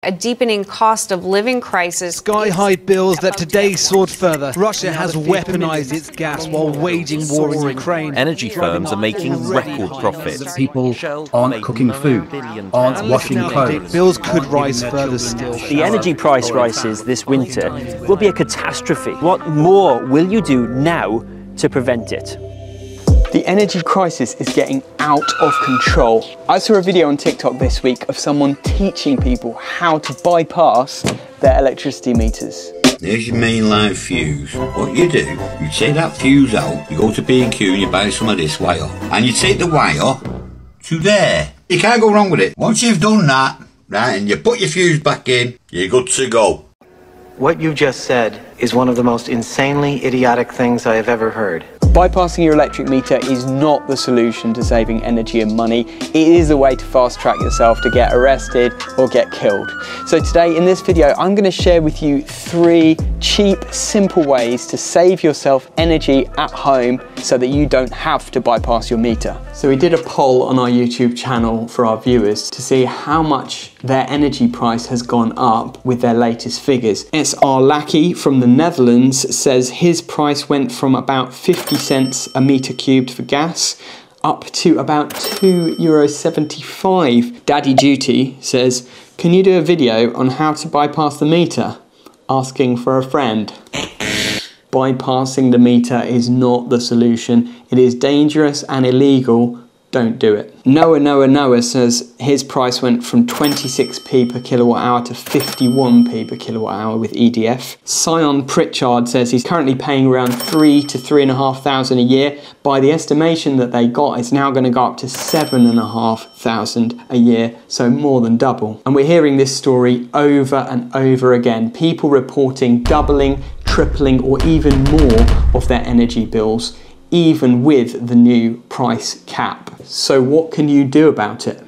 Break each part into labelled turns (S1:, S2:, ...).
S1: a deepening cost of living crisis.
S2: Sky-high bills that today soared further. Russia has weaponized its gas while waging war in Ukraine.
S3: Energy firms are making record profits.
S4: People aren't cooking food, aren't washing clothes.
S2: Bills could rise further still.
S5: The energy price rises this winter will be a catastrophe. What more will you do now to prevent it? The energy crisis is getting out of control. I saw a video on TikTok this week of someone teaching people how to bypass their electricity meters.
S6: There's your mainline fuse. What you do, you take that fuse out, you go to B&Q and you buy some of this wire. And you take the wire to there. You can't go wrong with it. Once you've done that, right, and you put your fuse back in, you're good to go.
S7: What you just said is one of the most insanely idiotic things I have ever heard.
S5: Bypassing your electric meter is not the solution to saving energy and money. It is a way to fast track yourself to get arrested or get killed. So today in this video, I'm going to share with you 3 cheap, simple ways to save yourself energy at home so that you don't have to bypass your meter. So we did a poll on our YouTube channel for our viewers to see how much their energy price has gone up with their latest figures. SR Lackey from the Netherlands says his price went from about 50 cents a meter cubed for gas up to about €2.75. Daddy Duty says, can you do a video on how to bypass the meter? Asking for a friend. Bypassing the meter is not the solution. It is dangerous and illegal. Don't do it. Noah says his price went from 26p per kilowatt hour to 51p per kilowatt hour with EDF. Sion Pritchard says he's currently paying around 3,000 to 3,500 a year. By the estimation that they got, it's now going to go up to 7,500 a year, so more than double. And we're hearing this story over and over again. People reporting doubling, tripling, or even more of their energy bills, even with the new price cap. So what can you do about it?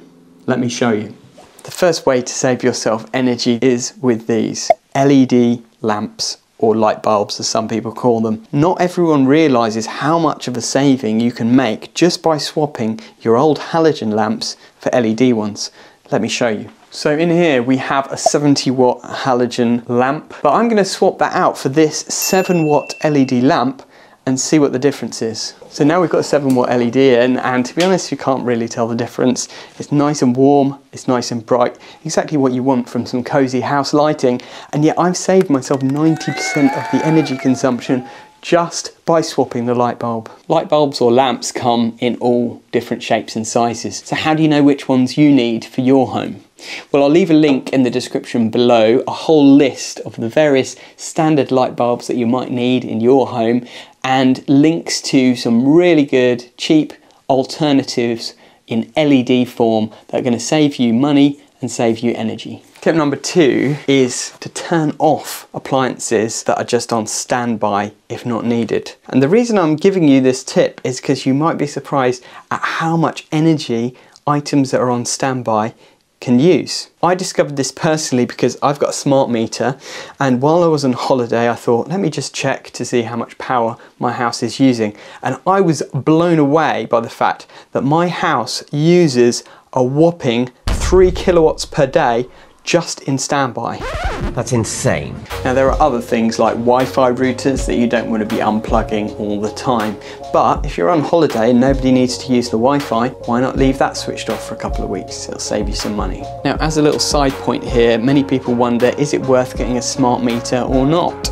S5: Let me show you. The first way to save yourself energy is with these LED lamps, or light bulbs as some people call them. Not everyone realizes how much of a saving you can make just by swapping your old halogen lamps for LED ones. Let me show you. So in here we have a 70-watt halogen lamp, but I'm going to swap that out for this 7-watt LED lamp and see what the difference is. So now we've got a 7-watt LED in, and to be honest, you can't really tell the difference. It's nice and warm, it's nice and bright, exactly what you want from some cozy house lighting, and yet I've saved myself 90% of the energy consumption just by swapping the light bulb. Light bulbs or lamps come in all different shapes and sizes. So how do you know which ones you need for your home? Well, I'll leave a link in the description below, a whole list of the various standard light bulbs that you might need in your home, and links to some really good, cheap alternatives in LED form that are going to save you money and save you energy. Tip number 2 is to turn off appliances that are just on standby if not needed. And the reason I'm giving you this tip is because you might be surprised at how much energy items that are on standby can use. I discovered this personally because I've got a smart meter, and while I was on holiday I thought, let me just check to see how much power my house is using, and I was blown away by the fact that my house uses a whopping 3 kilowatts per day just in standby.
S8: That's insane.
S5: Now there are other things like Wi-Fi routers that you don't want to be unplugging all the time, but if you're on holiday and nobody needs to use the Wi-Fi, why not leave that switched off for a couple of weeks? It'll save you some money. Now, as a little side point here, many people wonder, is it worth getting a smart meter or not?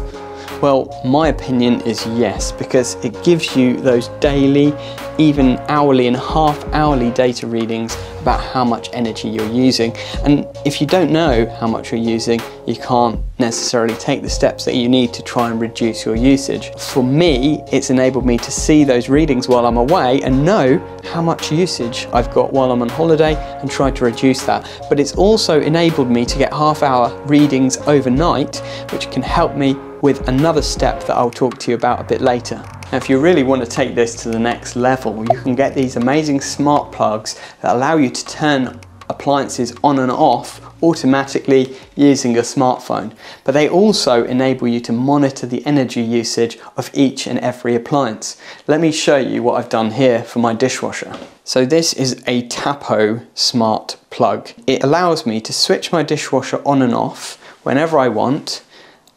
S5: Well, my opinion is yes, because it gives you those daily, even hourly and half-hourly data readings about how much energy you're using. And if you don't know how much you're using, you can't necessarily take the steps that you need to try and reduce your usage. For me, it's enabled me to see those readings while I'm away and know how much usage I've got while I'm on holiday and try to reduce that. But it's also enabled me to get half-hour readings overnight, which can help me with another step that I'll talk to you about a bit later. Now, if you really want to take this to the next level, you can get these amazing smart plugs that allow you to turn appliances on and off automatically using your smartphone. But they also enable you to monitor the energy usage of each and every appliance. Let me show you what I've done here for my dishwasher. So this is a Tapo smart plug. It allows me to switch my dishwasher on and off whenever I want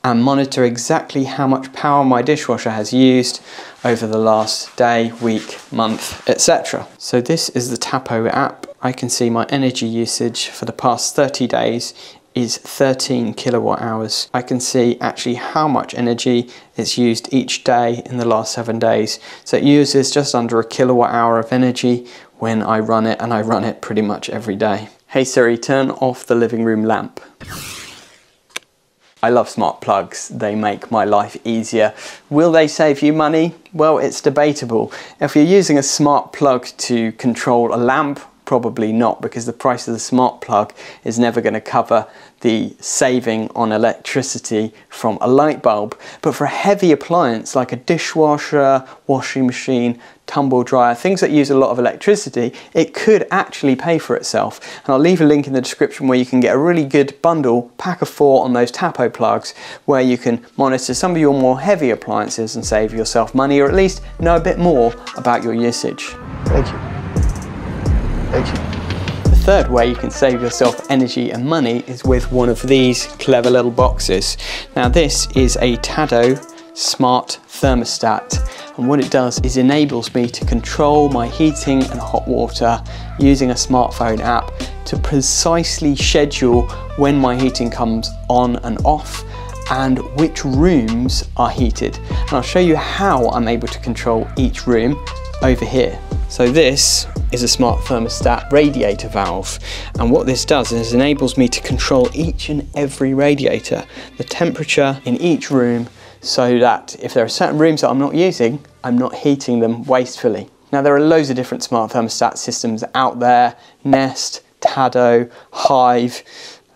S5: and monitor exactly how much power my dishwasher has used over the last day, week, month, etc. So this is the Tapo app. I can see my energy usage for the past 30 days is 13 kilowatt hours. I can see actually how much energy it's used each day in the last 7 days. So it uses just under a kilowatt hour of energy when I run it, and I run it pretty much every day. Hey Siri, turn off the living room lamp. I love smart plugs. They make my life easier. Will they save you money? Well, it's debatable. If you're using a smart plug to control a lamp, probably not, because the price of the smart plug is never going to cover the saving on electricity from a light bulb. But for a heavy appliance like a dishwasher, washing machine, tumble dryer, things that use a lot of electricity, it could actually pay for itself. And I'll leave a link in the description where you can get a really good bundle, pack of 4 on those Tapo plugs, where you can monitor some of your more heavy appliances and save yourself money, or at least know a bit more about your usage.
S7: Thank you. Thank you.
S5: The third way you can save yourself energy and money is with one of these clever little boxes. Now this is a Tapo Smart Thermostat, and what it does is enables me to control my heating and hot water using a smartphone app to precisely schedule when my heating comes on and off and which rooms are heated. And I'll show you how I'm able to control each room over here. So this is a smart thermostat radiator valve, and what this does is enables me to control each and every radiator, the temperature in each room, so that if there are certain rooms that I'm not using, I'm not heating them wastefully. Now there are loads of different smart thermostat systems out there: Nest, Tapo, Hive,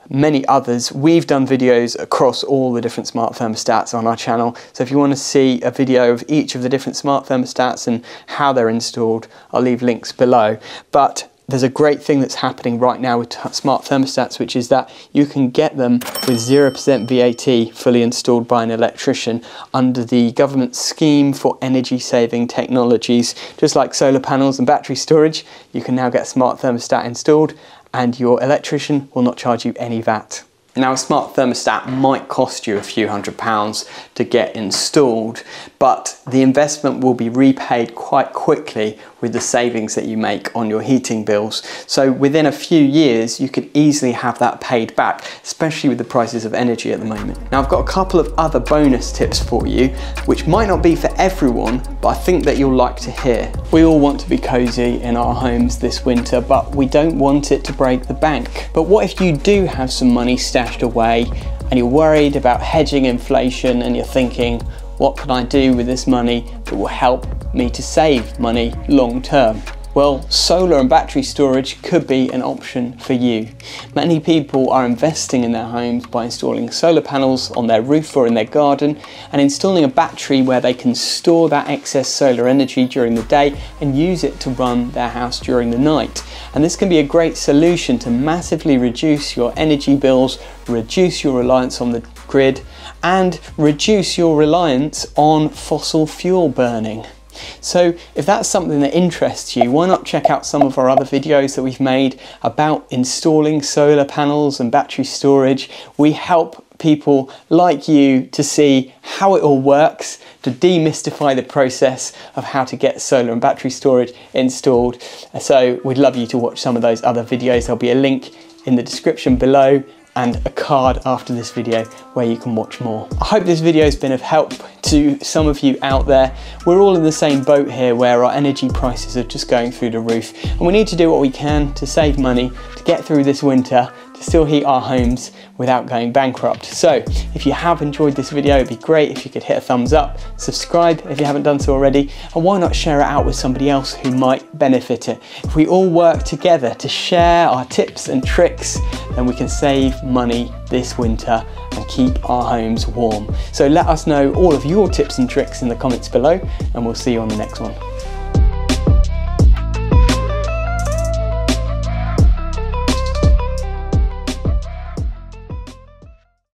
S5: many others. We've done videos across all the different smart thermostats on our channel, so if you want to see a video of each of the different smart thermostats and how they're installed, I'll leave links below. But there's a great thing that's happening right now with smart thermostats, which is that you can get them with 0% VAT fully installed by an electrician under the government scheme for energy saving technologies. Just like solar panels and battery storage, you can now get a smart thermostat installed and your electrician will not charge you any VAT. Now a smart thermostat might cost you a few £100s to get installed, but the investment will be repaid quite quickly with the savings that you make on your heating bills. So within a few years you could easily have that paid back, especially with the prices of energy at the moment. Now I've got a couple of other bonus tips for you, which might not be for everyone, but I think that you'll like to hear. We all want to be cozy in our homes this winter, but we don't want it to break the bank. But what if you do have some money stashed away and you're worried about hedging inflation, and you're thinking, what can I do with this money that will help me to save money long term? Well, solar and battery storage could be an option for you. Many people are investing in their homes by installing solar panels on their roof or in their garden, and installing a battery where they can store that excess solar energy during the day and use it to run their house during the night. And this can be a great solution to massively reduce your energy bills, reduce your reliance on the grid, and reduce your reliance on fossil fuel burning. So if that's something that interests you, why not check out some of our other videos that we've made about installing solar panels and battery storage. We help people like you to see how it all works, to demystify the process of how to get solar and battery storage installed. So we'd love you to watch some of those other videos. There'll be a link in the description below and a card after this video where you can watch more. I hope this video has been of help to some of you out there. We're all in the same boat here, where our energy prices are just going through the roof, and we need to do what we can to save money, to get through this winter, to still heat our homes without going bankrupt. So if you have enjoyed this video, it'd be great if you could hit a thumbs up, subscribe if you haven't done so already, and why not share it out with somebody else who might benefit it. If we all work together to share our tips and tricks, then we can save money this winter and keep our homes warm. So let us know all of your tips and tricks in the comments below, and we'll see you on the next one.